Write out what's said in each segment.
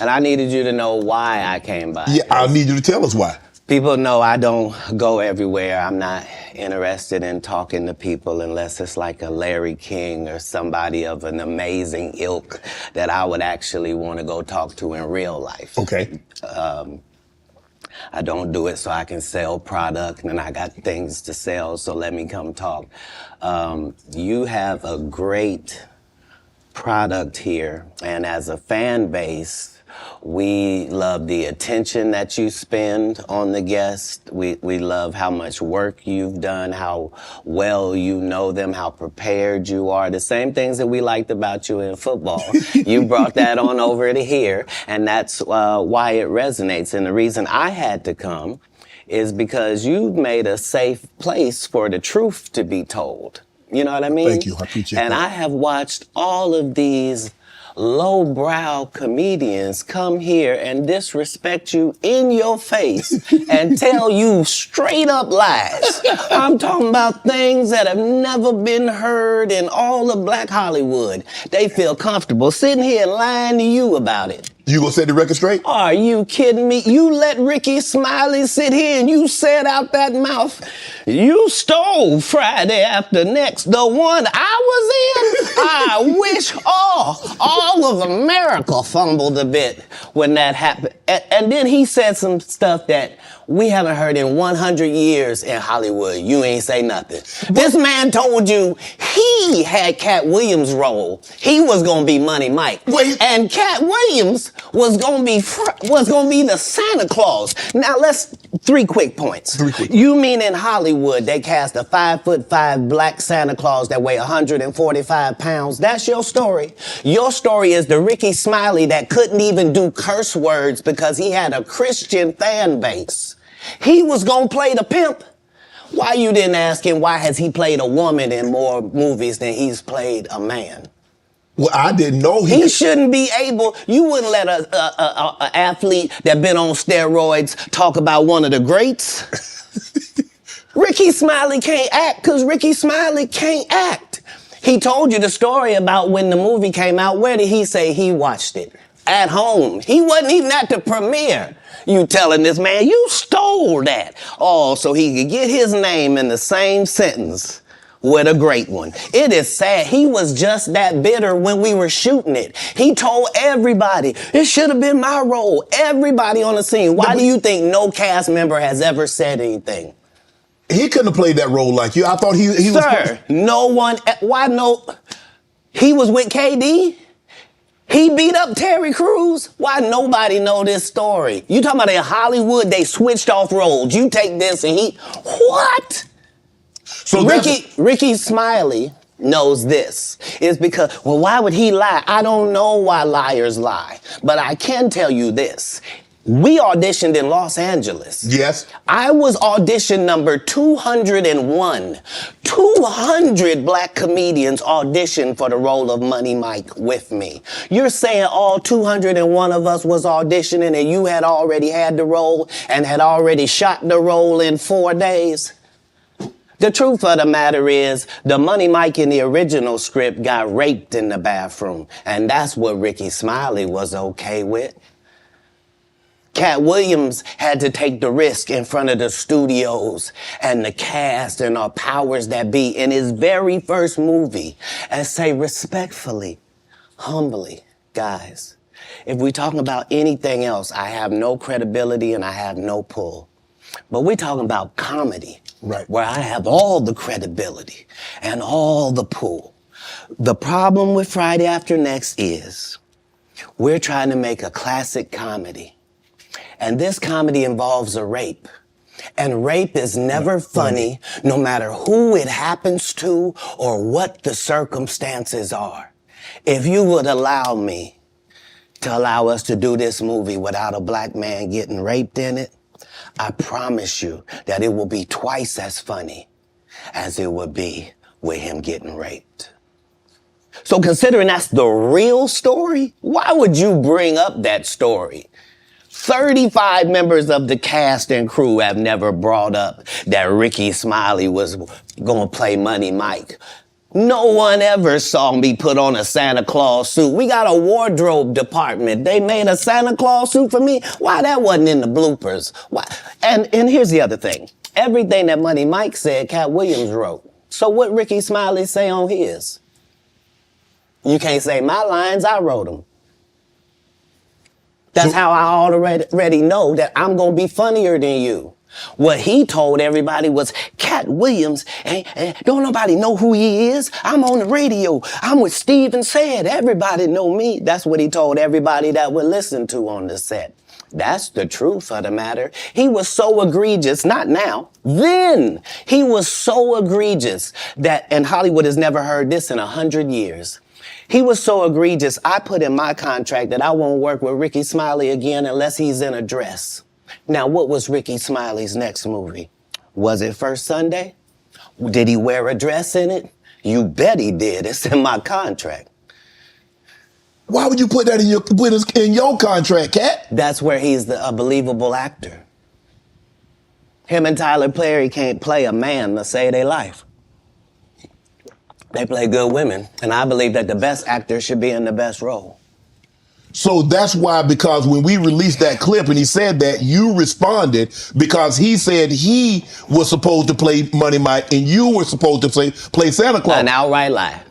And I needed you to know why I came by. Yeah, I need you to tell us why. People know I don't go everywhere. I'm not interested in talking to people unless it's like a Larry King or somebody of an amazing ilk that I would actually want to go talk to in real life. Okay. I don't do it so I can sell product, and I got things to sell, so let me come talk. You have a great product here, and as a fan base, we love the attention that you spend on the guest. We love how much work you've done, how well you know them, how prepared you are. The same things that we liked about you in football. You brought that on over to here, and that's why it resonates. And the reason I had to come is because you've made a safe place for the truth to be told. You know what I mean? Thank you. I appreciate that. And I have watched all of these lowbrow comedians come here and disrespect you in your face and tell you straight up lies. I'm talking about things that have never been heard in all of Black Hollywood. They feel comfortable sitting here and lying to you about it. You gonna set the record straight? Are you kidding me? You let Ricky Smiley sit here and you said out that mouth, you stole Friday After Next, the one I was in. I wish all of America fumbled a bit when that happened. And then he said some stuff that we haven't heard in 100 years in Hollywood. You ain't say nothing. This man told you he had Katt Williams' role. He was gonna be Money Mike. Wait. And Katt Williams was gonna be the Santa Claus. Now let's, 3 quick points. You mean in Hollywood they cast a 5'5" black Santa Claus that weigh 145 pounds? That's your story. Your story is the Ricky Smiley that couldn't even do curse words because he had a Christian fan base. He was gonna play the pimp. Why you didn't ask him why has he played a woman in more movies than he's played a man? Well, I didn't know he shouldn't be able. You wouldn't let a athlete that been on steroids talk about one of the greats. Ricky Smiley can't act because Ricky Smiley can't act. He told you the story about when the movie came out. Where did he say he watched it? At home. He wasn't even at the premiere. You telling this man, you stole that. Oh, so he could get his name in the same sentence with a great one. It is sad. He was just that bitter when we were shooting it. He told everybody, it should have been my role. Everybody on the scene. Why do you think no cast member has ever said anything? He couldn't have played that role like you. I thought he was... Sir, no one... Why no... He was with KD? He beat up Terry Crews? Why nobody know this story? You talking about in Hollywood, they switched off roles. You take this and he... What? So Ricky Smiley knows this. It's because, well, why would he lie? I don't know why liars lie. But I can tell you this. We auditioned in Los Angeles. Yes. I was audition number 201. 200 black comedians auditioned for the role of Money Mike with me. You're saying all 201 of us was auditioning and you had already had the role and had already shot the role in 4 days? The truth of the matter is, the Money Mike in the original script got raped in the bathroom, and that's what Ricky Smiley was okay with. Katt Williams had to take the risk in front of the studios and the cast and our powers that be in his very first movie and say respectfully, humbly, guys, if we're talking about anything else, I have no credibility and I have no pull. But we're talking about comedy, right, where I have all the credibility and all the pull. The problem with Friday After Next is we're trying to make a classic comedy. And this comedy involves a rape. And rape is never funny, no matter who it happens to or what the circumstances are. If you would allow me to allow us to do this movie without a black man getting raped in it, I promise you that it will be twice as funny as it would be with him getting raped. So considering that's the real story, why would you bring up that story? 35 members of the cast and crew have never brought up that Ricky Smiley was gonna play Money Mike. No one ever saw me put on a Santa Claus suit. We got a wardrobe department. They made a Santa Claus suit for me. Why that wasn't in the bloopers? Why? And here's the other thing. Everything that Money Mike said, Katt Williams wrote. So what Ricky Smiley say on his? You can't say my lines, I wrote them. That's how I already know that I'm going to be funnier than you. What he told everybody was, Katt Williams, don't nobody know who he is. I'm on the radio. I'm with Steve and Said. Everybody know me. That's what he told everybody that would listen to on the set. That's the truth of the matter. He was so egregious, not now, then. He was so egregious that, and Hollywood has never heard this in 100 years. He was so egregious, I put in my contract that I won't work with Ricky Smiley again unless he's in a dress. Now, what was Ricky Smiley's next movie? Was it First Sunday? Did he wear a dress in it? You bet he did. It's in my contract. Why would you put that in your contract, Katt? That's where he's a believable actor. Him and Tyler Perry can't play a man to save their life. They play good women, and I believe that the best actor should be in the best role. So that's why, because when we released that clip and he said that, you responded because he said he was supposed to play Money Mike and you were supposed to play Santa Claus. An outright lie.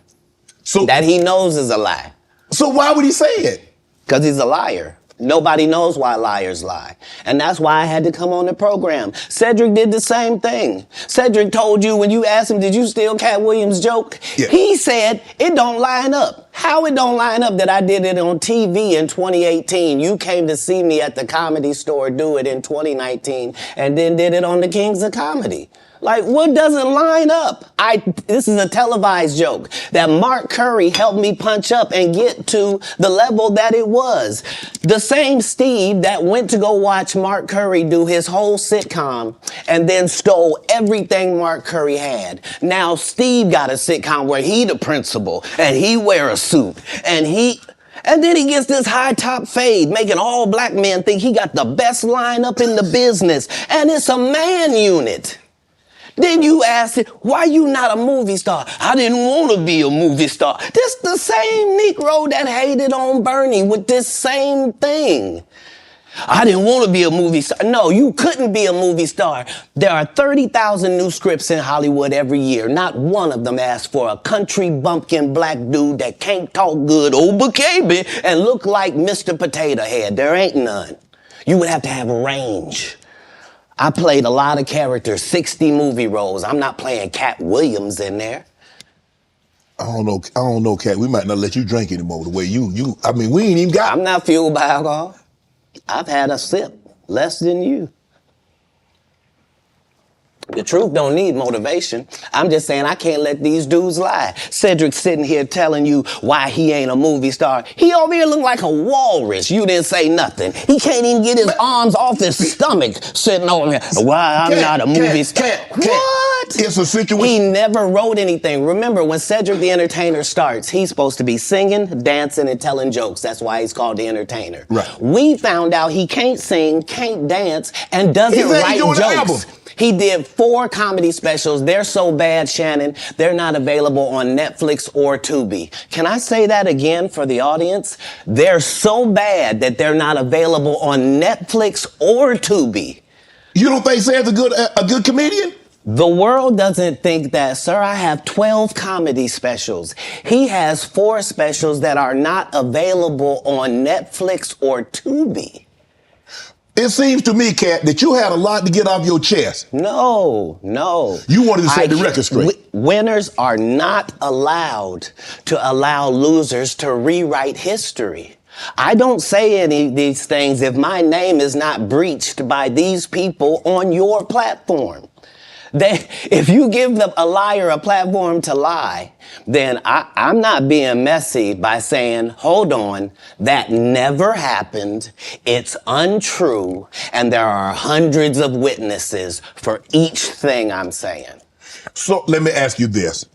So that he knows is a lie. So why would he say it? Because he's a liar. Nobody knows why liars lie. And that's why I had to come on the program. Cedric did the same thing. Cedric told you when you asked him, did you steal Katt Williams' joke? Yeah. He said, it don't line up. How it don't line up that I did it on TV in 2018? You came to see me at the Comedy Store do it in 2019 and then did it on the Kings of Comedy. Like, what doesn't line up? This is a televised joke that Mark Curry helped me punch up and get to the level that it was. The same Steve that went to go watch Mark Curry do his whole sitcom and then stole everything Mark Curry had. Now Steve got a sitcom where he the principal and he wear a suit and then he gets this high top fade, making all black men think he got the best lineup in the business. And it's a man unit. Then you ask it, why you not a movie star? I didn't want to be a movie star. This the same Negro that hated on Bernie with this same thing. I didn't want to be a movie star. No, you couldn't be a movie star. There are 30,000 new scripts in Hollywood every year. Not one of them asks for a country bumpkin black dude that can't talk good, baby, and look like Mr. Potato Head. There ain't none. You would have to have range. I played a lot of characters, 60 movie roles. I'm not playing Katt Williams in there. I don't know, Katt. We might not let you drink anymore the way I mean, we ain't even got. I'm not fueled by alcohol. I've had a sip, less than you. The truth don't need motivation. I'm just saying I can't let these dudes lie. Cedric's sitting here telling you why he ain't a movie star. He over here look like a walrus. You didn't say nothing. He can't even get his arms off his stomach sitting over here. Why I'm not a movie star. What? It's a situation. He never wrote anything. Remember, when Cedric the Entertainer starts, he's supposed to be singing, dancing, and telling jokes. That's why he's called the Entertainer. Right. We found out he can't sing, can't dance, and doesn't write jokes. He did 4 comedy specials. They're so bad, Shannon, they're not available on Netflix or Tubi. Can I say that again for the audience? They're so bad that they're not available on Netflix or Tubi. You don't think Sam's a good comedian? The world doesn't think that, sir. I have 12 comedy specials. He has 4 specials that are not available on Netflix or Tubi. It seems to me, Katt, that you had a lot to get off your chest. No. You wanted to set the record straight. Winners are not allowed to allow losers to rewrite history. I don't say any of these things if my name is not breached by these people on your platform. If you give a liar a platform to lie, then I'm not being messy by saying, hold on, that never happened, it's untrue, and there are hundreds of witnesses for each thing I'm saying. So let me ask you this.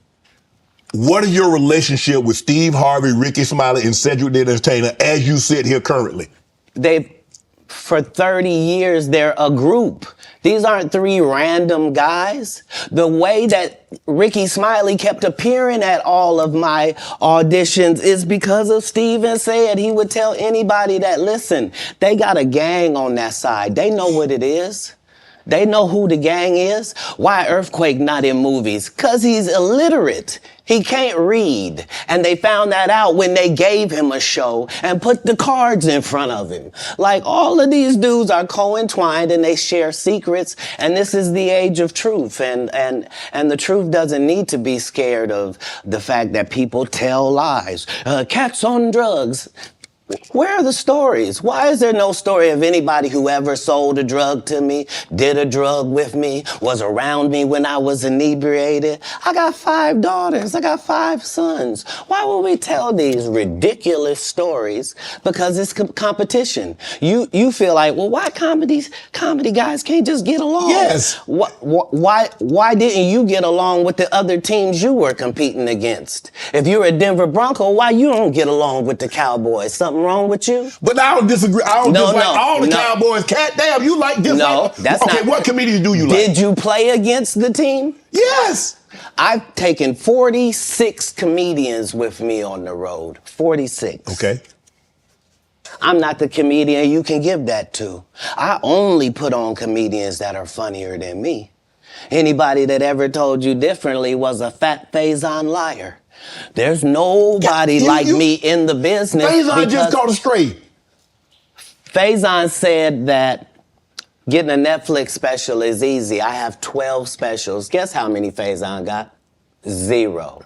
What is your relationship with Steve Harvey, Ricky Smiley, and Cedric the Entertainer as you sit here currently? For 30 years, they're a group. These aren't three random guys. The way that Ricky Smiley kept appearing at all of my auditions is because of Steven said he would tell anybody that, listen, they got a gang on that side. They know what it is. They know who the gang is. Why Earthquake not in movies? 'Cause he's illiterate. He can't read. And they found that out when they gave him a show and put the cards in front of him. Like, all of these dudes are co-entwined and they share secrets. And this is the age of truth. And the truth doesn't need to be scared of the fact that people tell lies. Katt's on drugs. Where are the stories? Why is there no story of anybody who ever sold a drug to me, did a drug with me, was around me when I was inebriated? I got 5 daughters. I got 5 sons. Why would we tell these ridiculous stories? Because it's competition. You feel like, well, why comedy guys can't just get along? Yes. Why didn't you get along with the other teams you were competing against? If you're a Denver Bronco, why you don't get along with the Cowboys? Something wrong with you? But I don't disagree. I don't dislike all the Cowboys. Katt, damn, you like this? No, that's not. Okay, what comedians do you like? Did you play against the team? Yes. I've taken 46 comedians with me on the road. 46. Okay. I'm not the comedian you can give that to. I only put on comedians that are funnier than me. Anybody that ever told you differently was a fat Faison liar. There's nobody like me in the business. Faison just caught a stray. Faison said that getting a Netflix special is easy. I have 12 specials. Guess how many Faison got? 0.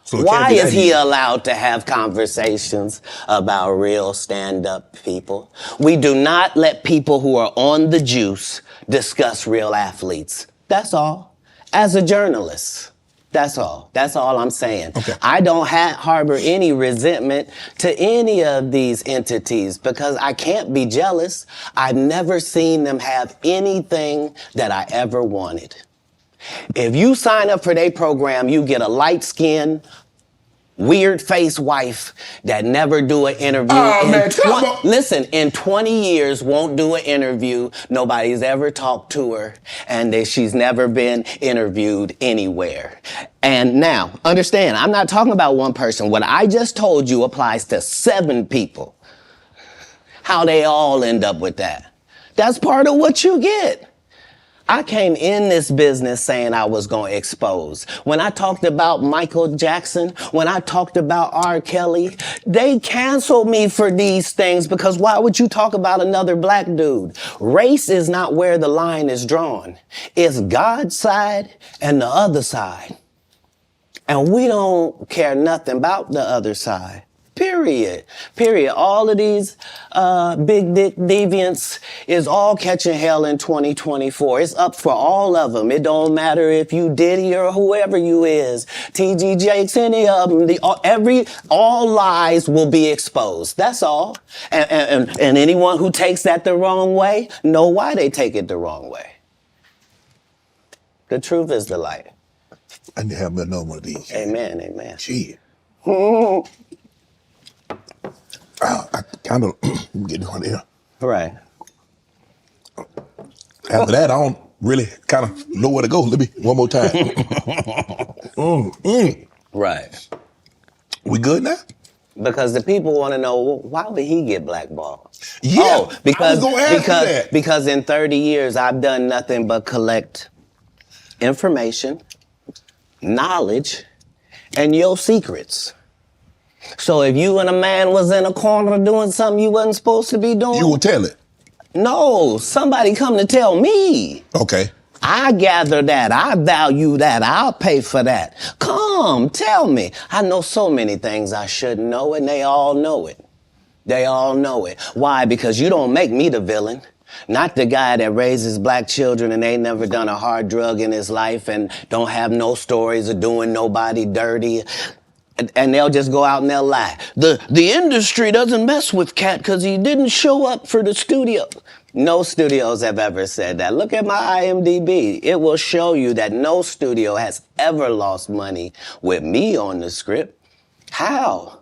So why is he allowed to have conversations about real stand-up people? We do not let people who are on the juice discuss real athletes. That's all. As a journalist. That's all. That's all I'm saying. Okay. I don't harbor any resentment to any of these entities because I can't be jealous. I've never seen them have anything that I ever wanted. If you sign up for their program, you get a light-skinned, weird-faced wife that never do an interview. Oh, man, come on. Listen, in 20 years, won't do an interview. Nobody's ever talked to her, and she's never been interviewed anywhere. And now, understand, I'm not talking about one person. What I just told you applies to 7 people. How they all end up with that. That's part of what you get. I came in this business saying I was going to expose. When I talked about Michael Jackson, when I talked about R. Kelly, they canceled me for these things because why would you talk about another black dude? Race is not where the line is drawn. It's God's side and the other side. And we don't care nothing about the other side. Period. All of these big dick deviants is all catching hell in 2024. It's up for all of them. It don't matter if you Diddy or whoever you is. TG Jakes, any of them. All lies will be exposed. That's all. And anyone who takes that the wrong way, know why they take it the wrong way. The truth is the light. I need to have another one of these. Amen, amen. Shit. I kind of get one here. Right. After that, I don't really kind of know where to go. Let me one more time. Right. We good now? Because the people want to know, well, why would he get blackballed? Yeah, oh, because I was gonna ask you that. Because in 30 years I've done nothing but collect information, knowledge, and your secrets. So if you and a man was in a corner doing something you wasn't supposed to be doing, you will tell it. No, somebody come to tell me. Okay. I gather that. I value that. I'll pay for that. Come, tell me. I know so many things I shouldn't know, and they all know it. They all know it. Why? Because you don't make me the villain. Not the guy that raises black children and ain't never done a hard drug in his life and don't have no stories of doing nobody dirty. And they'll just go out and they'll lie. The industry doesn't mess with Katt because he didn't show up for the studio. No studios have ever said that. Look at my IMDb. It will show you that no studio has ever lost money with me on the script. How?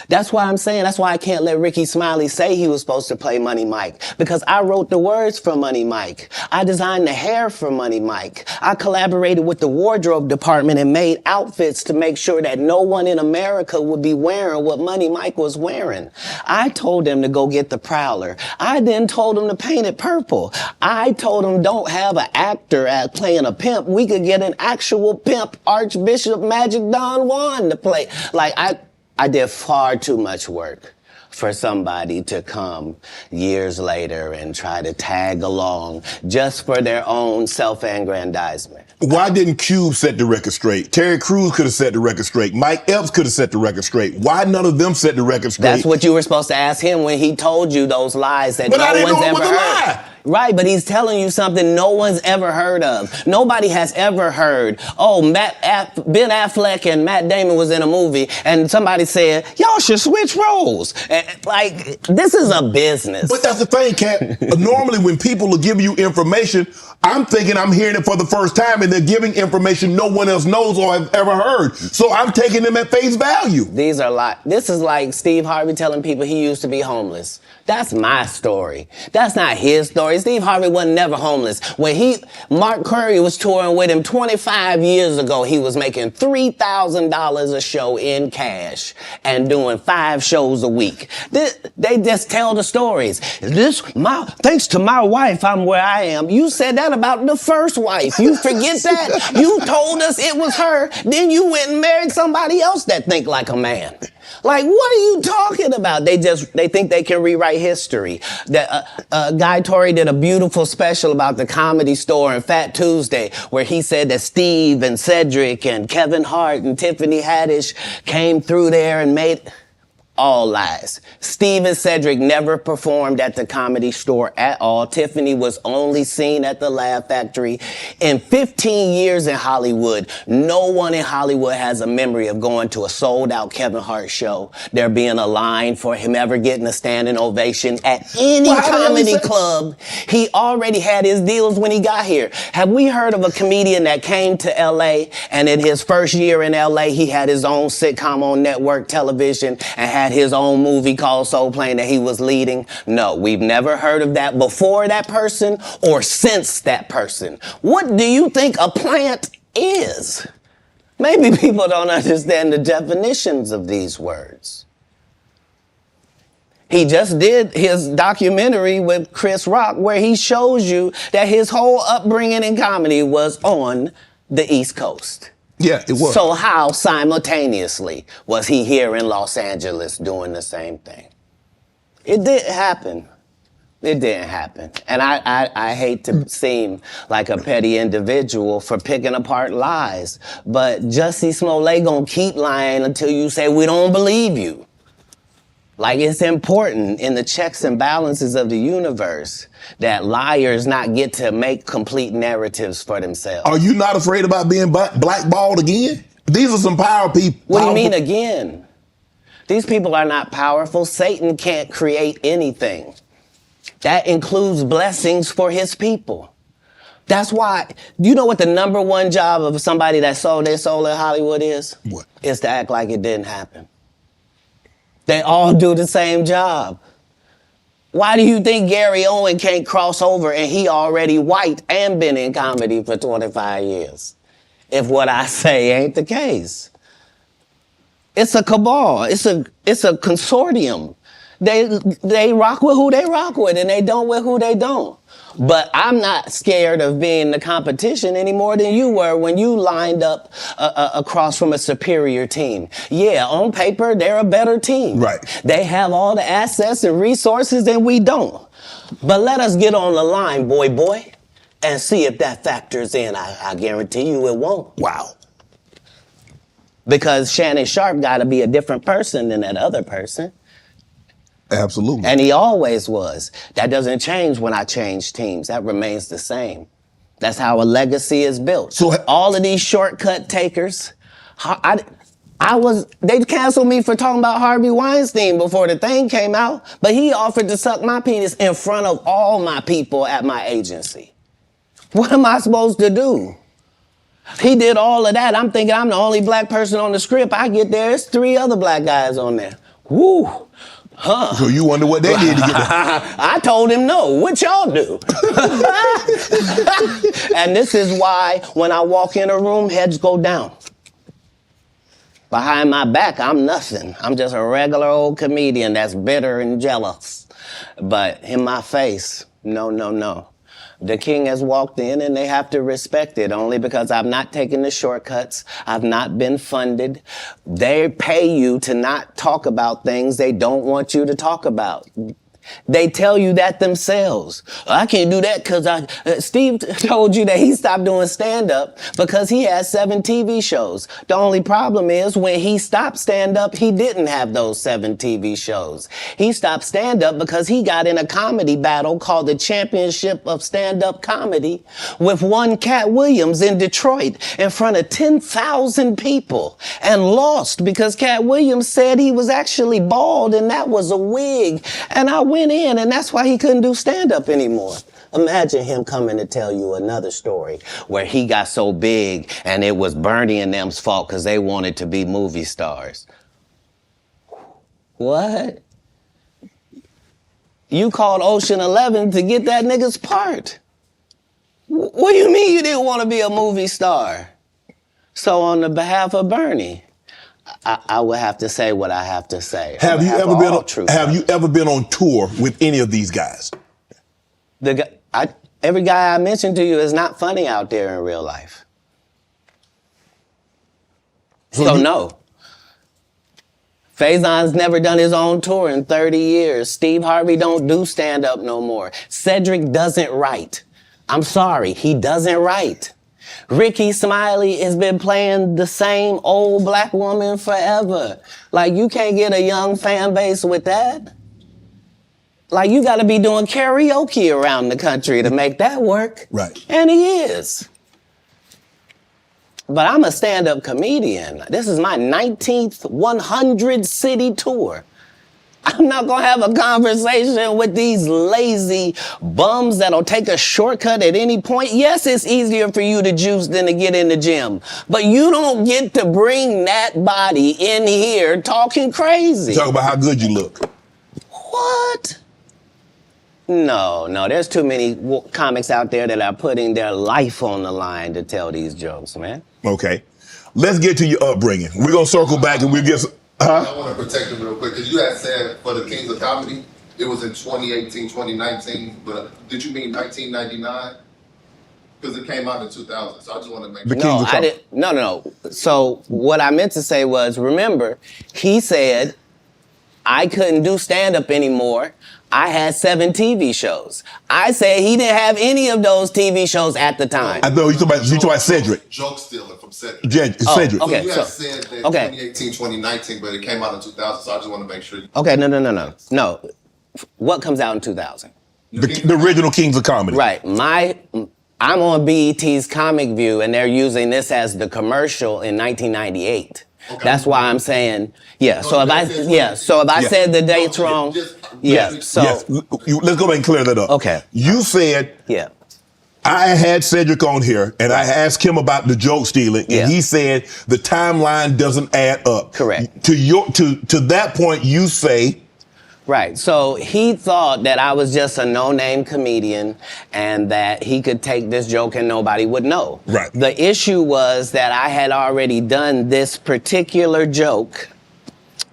That's why I'm saying, that's why I can't let Ricky Smiley say he was supposed to play Money Mike. Because I wrote the words for Money Mike. I designed the hair for Money Mike. I collaborated with the wardrobe department and made outfits to make sure that no one in America would be wearing what Money Mike was wearing. I told them to go get the Prowler. I then told them to paint it purple. I told them don't have an actor playing a pimp. We could get an actual pimp, Archbishop Magic Don Juan, to play. Like, I did far too much work for somebody to come years later and try to tag along just for their own self-aggrandizement. Why didn't Cube set the record straight? Terry Crews could have set the record straight. Mike Epps could have set the record straight. Why none of them set the record straight? That's what you were supposed to ask him when he told you those lies that But no I didn't one's know it ever was a heard. lie. Right, but he's telling you something no one's ever heard of. Nobody has ever heard, oh, Ben Affleck and Matt Damon was in a movie and somebody said, y'all should switch roles. Like, this is a business. But that's the thing, Katt. Normally when people are giving you information, I'm thinking I'm hearing it for the first time and they're giving information no one else knows or has ever heard. So I'm taking them at face value. These are like, this is like Steve Harvey telling people he used to be homeless. That's my story. That's not his story. Steve Harvey wasn't never homeless. When Mark Curry was touring with him 25 years ago, he was making $3,000 a show in cash and doing 5 shows a week. They just tell the stories. Thanks to my wife, I'm where I am. You said that about the first wife. You forget that? You told us it was her. Then you went and married somebody else that think like a man. Like, what are you talking about? They think they can rewrite history. Guy Torrey did a beautiful special about the Comedy Store and Fat Tuesday, where he said that Steve and Cedric and Kevin Hart and Tiffany Haddish came through there and made... All lies. Steve and Cedric never performed at the Comedy Store at all. Tiffany was only seen at the Laugh Factory. In 15 years in Hollywood, no one in Hollywood has a memory of going to a sold-out Kevin Hart show, there being a line for him ever getting a standing ovation at any comedy club. He already had his deals when he got here. Have we heard of a comedian that came to L.A. and in his first year in L.A. he had his own sitcom on network television and had his own movie called Soul Plane that he was leading? No, we've never heard of that before that person or since that person. What do you think a plant is? Maybe people don't understand the definitions of these words. He just did his documentary with Chris Rock where he shows you that his whole upbringing in comedy was on the East Coast. Yeah, it was. So how simultaneously was he here in Los Angeles doing the same thing? It didn't happen. It didn't happen. And I hate to seem like a petty individual for picking apart lies, but Jussie Smollett gonna keep lying until you say we don't believe you. Like, it's important in the checks and balances of the universe that liars not get to make complete narratives for themselves. Are you not afraid about being blackballed again? These are some power people. What do you mean again? These people are not powerful. Satan can't create anything. That includes blessings for his people. That's why, you know what the number one job of somebody that sold their soul in Hollywood is? What? Is to act like it didn't happen. They all do the same job. Why do you think Gary Owen can't cross over and he already white and been in comedy for 25 years? If what I say ain't the case. It's a cabal. It's a consortium. They rock with who they rock with and they don't with who they don't. But I'm not scared of being the competition any more than you were when you lined up across from a superior team. Yeah, on paper, they're a better team. Right. They have all the assets and resources and we don't. But let us get on the line, boy, and see if that factors in. I guarantee you it won't. Wow. Because Shannon Sharp got to be a different person than that other person. Absolutely. And he always was. That doesn't change when I change teams. That remains the same. That's how a legacy is built. So all of these shortcut takers, they canceled me for talking about Harvey Weinstein before the thing came out, but he offered to suck my penis in front of all my people at my agency. What am I supposed to do? He did all of that. I'm thinking I'm the only black person on the script. I get there, there's 3 other black guys on there. Woo. So you wonder what they did to get that. I told him no. What y'all do? And this is why when I walk in a room, heads go down. Behind my back, I'm nothing. I'm just a regular old comedian that's bitter and jealous. But in my face, no. The king has walked in and they have to respect it only because I've not taken the shortcuts. I've not been funded. They pay you to not talk about things they don't want you to talk about. They tell you that themselves. I can't do that because Steve told you that he stopped doing stand-up because he has 7 TV shows. The only problem is when he stopped stand-up, he didn't have those 7 TV shows. He stopped stand-up because he got in a comedy battle called the Championship of Stand-Up Comedy with one Katt Williams in Detroit in front of 10,000 people and lost because Katt Williams said he was actually bald and that was a wig. And I went in, and that's why he couldn't do stand-up anymore. Imagine him coming to tell you another story where he got so big and it was Bernie and them's fault because they wanted to be movie stars. What? You called Ocean 11 to get that nigga's part. What do you mean you didn't want to be a movie star? So on the behalf of Bernie, I would have to say what I have to say. Have you ever been on tour with any of these guys? Every guy I mentioned to you is not funny out there in real life. So no. Faison's never done his own tour in 30 years. Steve Harvey don't do stand-up no more. Cedric doesn't write. I'm sorry, he doesn't write. Ricky Smiley has been playing the same old black woman forever. Like, you can't get a young fan base with that. Like, you gotta be doing karaoke around the country to make that work. Right. And he is. But I'm a stand-up comedian. This is my 19th 100-city tour. I'm not gonna have a conversation with these lazy bums that'll take a shortcut at any point. Yes, it's easier for you to juice than to get in the gym, but you don't get to bring that body in here talking crazy. Talk about how good you look. What? No, there's too many comics out there that are putting their life on the line to tell these jokes, man. Okay, let's get to your upbringing. We're gonna circle back and we'll get I want to protect him real quick, because you had said for the Kings of Comedy, it was in 2018, 2019, but did you mean 1999? Because it came out in 2000, so I just want to make sure. No, I didn't. No. So what I meant to say was, remember, he said I couldn't do stand-up anymore. I had 7 TV shows. I said he didn't have any of those TV shows at the time. I know you talking about Cedric. Joke stealing from Cedric. Cedric. Okay, So you had said that 2018, 2019, but it came out in 2000, so I just want to make sure. Okay, no. What comes out in 2000? The original Kings of Comedy. Right. I'm on BET's Comic View, and they're using this as the commercial in 1998. Okay. That's why I'm saying, yeah. So if I said the dates wrong, let's go back and clear that up. Okay. You said, I had Cedric on here, and I asked him about the joke stealing, and he said the timeline doesn't add up. Correct. To that point, you say. Right. So he thought that I was just a no-name comedian and that he could take this joke and nobody would know. Right. The issue was that I had already done this particular joke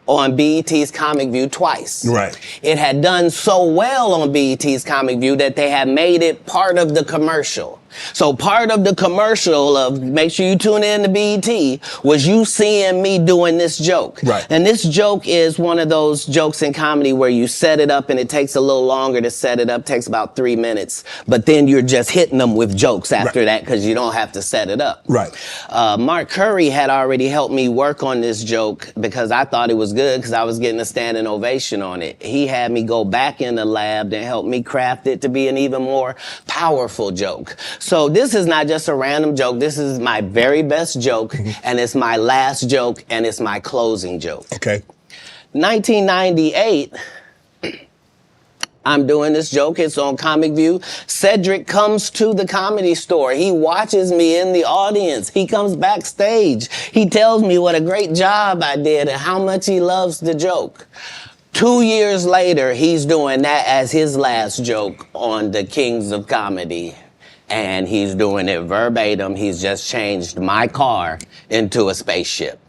on BET's Comic View twice. Right. It had done so well on BET's Comic View that they had made it part of the commercial. So part of the commercial of make sure you tune in to BET was you seeing me doing this joke. Right. And this joke is one of those jokes in comedy where you set it up and it takes a little longer to set it up, takes about 3 minutes, but then you're just hitting them with jokes after that because you don't have to set it up. Right. Mark Curry had already helped me work on this joke because I thought it was good because I was getting a standing ovation on it. He had me go back in the lab and help me craft it to be an even more powerful joke. So this is not just a random joke. This is my very best joke, and it's my last joke, and it's my closing joke. Okay. 1998, I'm doing this joke. It's on Comic View. Cedric comes to the Comedy Store. He watches me in the audience. He comes backstage. He tells me what a great job I did and how much he loves the joke. 2 years later, he's doing that as his last joke on the Kings of Comedy. And he's doing it verbatim. He's just changed my car into a spaceship.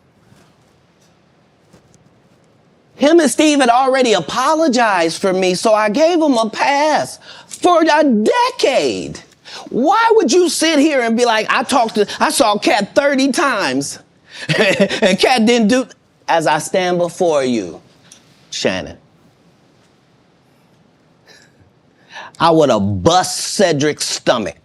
Him and Steve had already apologized for me, so I gave him a pass for a decade. Why would you sit here and be like, I saw Katt 30 times, and Katt didn't do, as I stand before you, Shannon, I would have bust Cedric's stomach.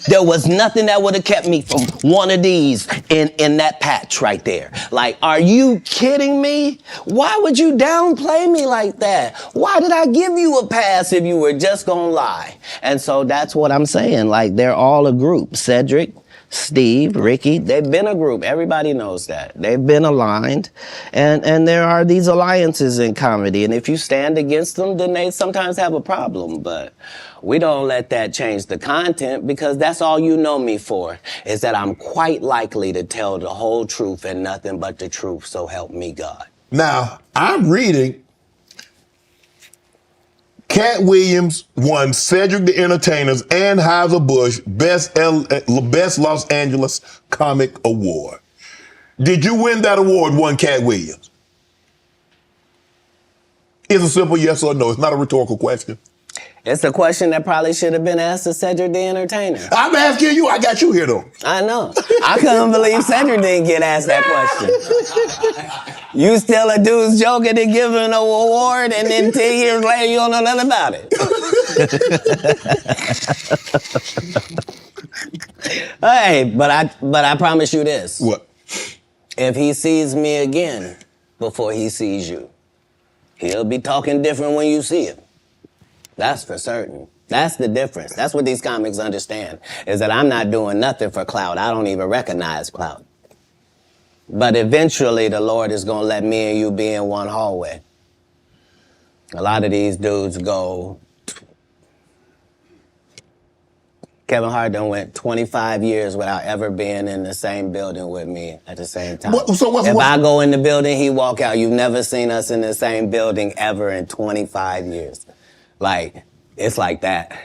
There was nothing that would have kept me from one of these in that patch right there. Like, are you kidding me? Why would you downplay me like that? Why did I give you a pass if you were just gonna lie? And so that's what I'm saying. Like, they're all a group. Cedric, Steve, Ricky, they've been a group. Everybody knows that. They've been aligned. And there are these alliances in comedy. And if you stand against them, then they sometimes have a problem. But we don't let that change the content, because that's all you know me for, is that I'm quite likely to tell the whole truth and nothing but the truth, so help me God. Now, I'm reading Katt Williams won Cedric the Entertainer's Anheuser-Busch Best Los Angeles Comic Award. Did you win that award, won Katt Williams? It's a simple yes or no. It's not a rhetorical question. It's a question that probably should have been asked to Cedric the Entertainer. I'm asking you. I got you here, though. I know. I couldn't believe Cedric didn't get asked that question. You steal a dude's joke and then give him an award, and then 10 years later you don't know nothing about it. Hey, but I promise you this. What? If he sees me again before he sees you, he'll be talking different when you see him. That's for certain. That's the difference. That's what these comics understand, is that I'm not doing nothing for clout. I don't even recognize clout. But eventually the Lord is going to let me and you be in one hallway. A lot of these dudes go, Kevin Hart done went 25 years without ever being in the same building with me at the same time. If I go in the building, he walk out. You've never seen us in the same building ever in 25 years. Like, it's like that.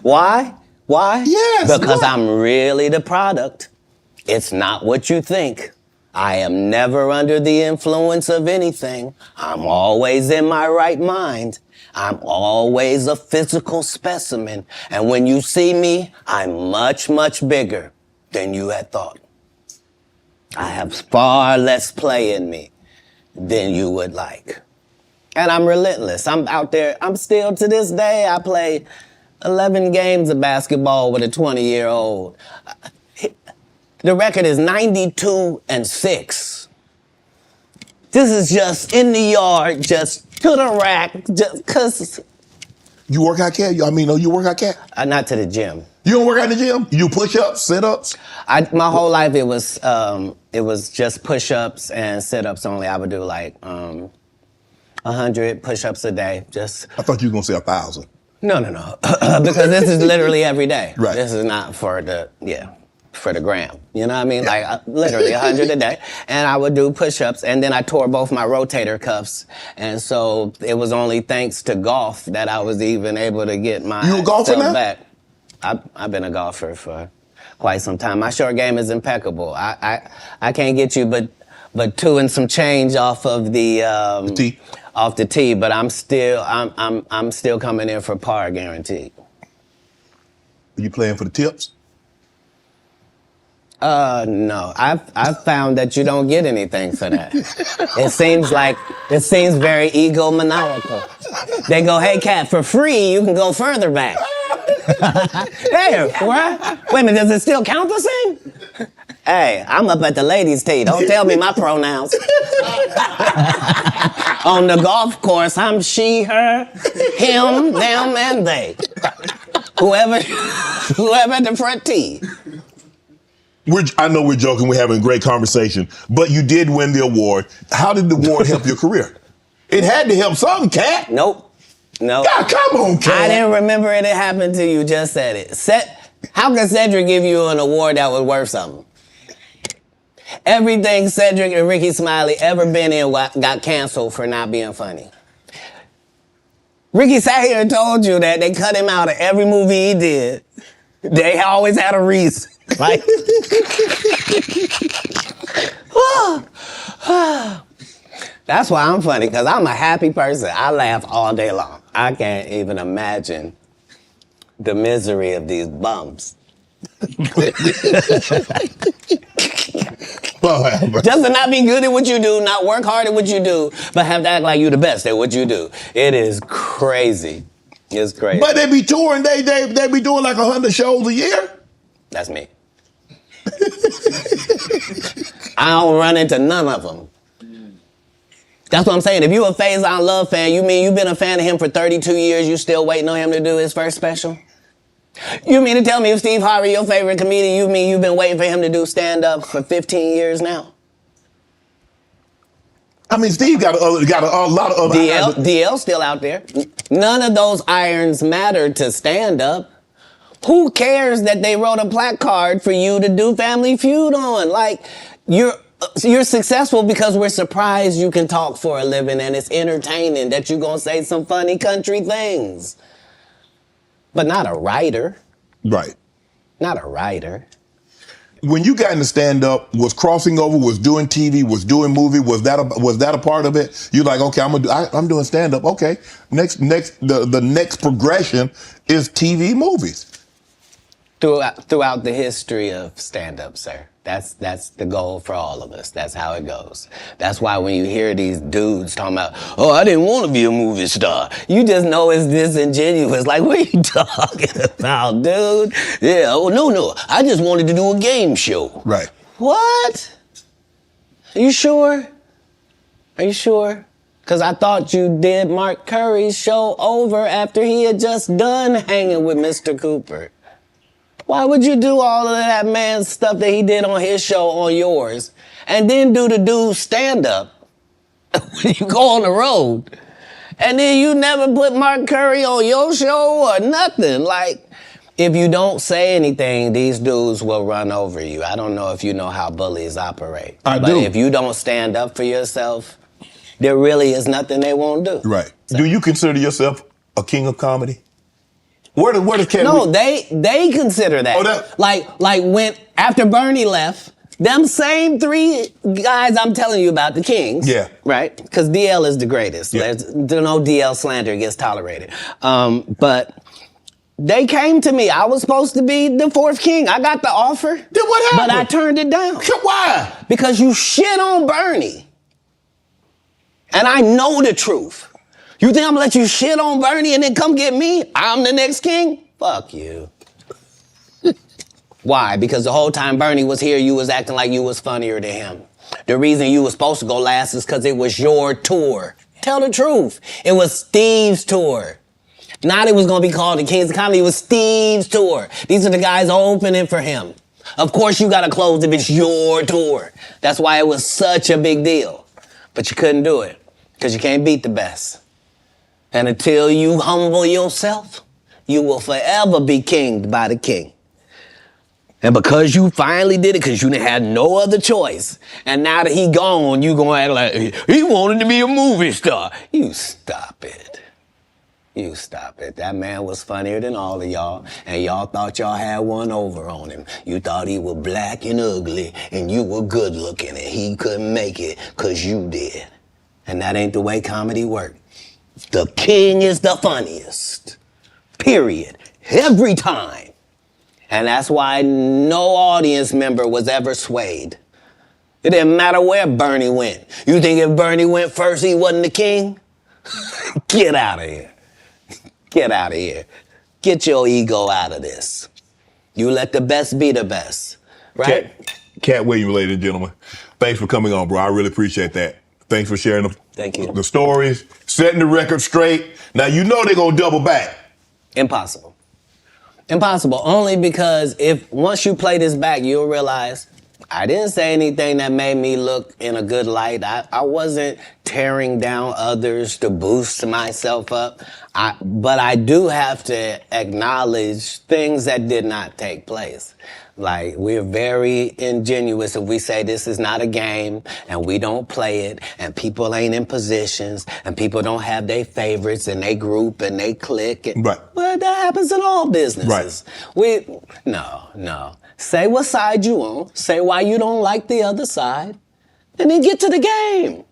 Why? Why? Yes. Because I'm really the product. It's not what you think. I am never under the influence of anything. I'm always in my right mind. I'm always a physical specimen. And when you see me, I'm much, much bigger than you had thought. I have far less play in me than you would like. And I'm relentless. I'm out there. I'm still, to this day, I play 11 games of basketball with a 20-year-old. The record is 92-6. This is just in the yard, just to the rack, just cause. You work out, Katt? You work out, Katt? Not to the gym. You don't work out in the gym? You do push-ups, sit-ups? My whole life it was just push-ups and sit-ups only. I would do like 100 push-ups a day. Just. I thought you were gonna say 1,000. No. Because this is literally every day. Right. This is not for the gram. You know what I mean? Yeah. Like literally 100 a day. And I would do push-ups, and then I tore both my rotator cuffs. And so it was only thanks to golf that I was even able to get my You a golfer now? back. I've been a golfer for quite some time. My short game is impeccable. I can't get you but 2 and some change off of the tee. Off the tee, but I'm still coming in for par guaranteed. Are you playing for the tips? No. I've found that you don't get anything for that. It seems very egomaniacal. They go, hey, Katt, for free, you can go further back. Hey, what? Wait a minute, does it still count the same? Hey, I'm up at the ladies' tee. Don't tell me my pronouns. On the golf course, I'm she, her, him, them, and they. Whoever at the front tee. I know we're joking, we're having a great conversation, but you did win the award. How did the award help your career? It had to help something, Katt. Nope. No. God, come on, Katt. I didn't remember it happened till you just said it. How can Cedric give you an award that was worth something? Everything Cedric and Ricky Smiley ever been in got canceled for not being funny. Ricky sat here and told you that they cut him out of every movie he did. They always had a reason. Like, that's why I'm funny, because I'm a happy person. I laugh all day long. I can't even imagine the misery of these bums. Just to not be good at what you do, not work hard at what you do, but have to act like you the best at what you do. It is crazy. It's crazy. But they be touring, they be doing like 100 shows a year. That's me. I don't run into none of them. That's what I'm saying. If you a Faison Love fan, you mean you've been a fan of him for 32 years, you still waiting on him to do his first special? You mean to tell me if Steve Harvey your favorite comedian, you mean you've been waiting for him to do stand-up for 15 years now? I mean, Steve got a lot of other DL's still out there. None of those irons matter to stand-up. Who cares that they wrote a placard for you to do Family Feud on? Like, you're successful because we're surprised you can talk for a living and it's entertaining that you're gonna say some funny country things. But not a writer. Right. Not a writer. When you got into stand-up, was crossing over, was doing TV, was doing movie, was that a part of it? You're like, okay, I'm doing stand-up. Okay, the next progression is TV movies. Throughout the history of stand-up, sir. That's the goal for all of us. That's how it goes. That's why when you hear these dudes talking about, oh, I didn't want to be a movie star, you just know it's disingenuous. Like, what are you talking about, dude? Yeah, oh, no, I just wanted to do a game show. Right. What? Are you sure? Are you sure? Because I thought you did Mark Curry's show over after he had just done hanging with Mr. Cooper. Why would you do all of that man's stuff that he did on his show on yours and then do the dude's stand-up when you go on the road? And then you never put Mark Curry on your show or nothing. Like, if you don't say anything, these dudes will run over you. I don't know if you know how bullies operate. But if you don't stand up for yourself, there really is nothing they won't do. Right. So. Do you consider yourself a king of comedy? Where does Katt? No, they consider that. Oh, like when after Bernie left, them same three guys I'm telling you about, the kings. Yeah. Right? Because DL is the greatest. Yeah. No DL slander gets tolerated. But they came to me. I was supposed to be the fourth king. I got the offer. Then what happened? But I turned it down. Why? Because you shit on Bernie. And I know the truth. You think I'm gonna let you shit on Bernie and then come get me? I'm the next king? Fuck you. Why? Because the whole time Bernie was here, you was acting like you was funnier than him. The reason you was supposed to go last is because it was your tour. Tell the truth. It was Steve's tour. Not it was gonna be called the Kings of Comedy, it was Steve's tour. These are the guys opening for him. Of course you gotta close if it's your tour. That's why it was such a big deal. But you couldn't do it, because you can't beat the best. And until you humble yourself, you will forever be kinged by the king. And because you finally did it, because you had no other choice, and now that he gone, you gonna act like he wanted to be a movie star. You stop it. You stop it. That man was funnier than all of y'all, and y'all thought y'all had one over on him. You thought he was black and ugly, and you were good looking, and he couldn't make it because you did. And that ain't the way comedy works. The king is the funniest. Period. Every time. And that's why no audience member was ever swayed. It didn't matter where Bernie went. You think if Bernie went first, he wasn't the king? Get out of here. Get out of here. Get your ego out of this. You let the best be the best. Right? Katt Williams, ladies and gentlemen. Thanks for coming on, bro. I really appreciate that. Thanks for sharing the stories, setting the record straight. Now you know they're gonna double back. Impossible. Impossible. Only because once you play this back, you'll realize I didn't say anything that made me look in a good light. I wasn't tearing down others to boost myself up. But I do have to acknowledge things that did not take place. Like, we're very ingenuous if we say this is not a game and we don't play it and people ain't in positions and people don't have their favorites and they group and they click. Right. Well, that happens in all businesses. Right. No. Say what side you on. Say why you don't like the other side. And then get to the game.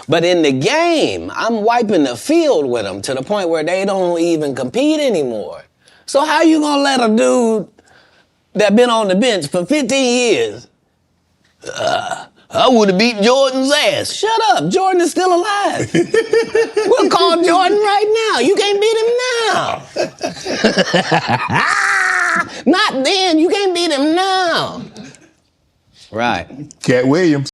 But in the game, I'm wiping the field with them to the point where they don't even compete anymore. So how you gonna let a dude that been on the bench for 15 years, I would have beat Jordan's ass. Shut up, Jordan is still alive. We'll call Jordan right now. You can't beat him now. Not then, you can't beat him now. Right. Katt Williams.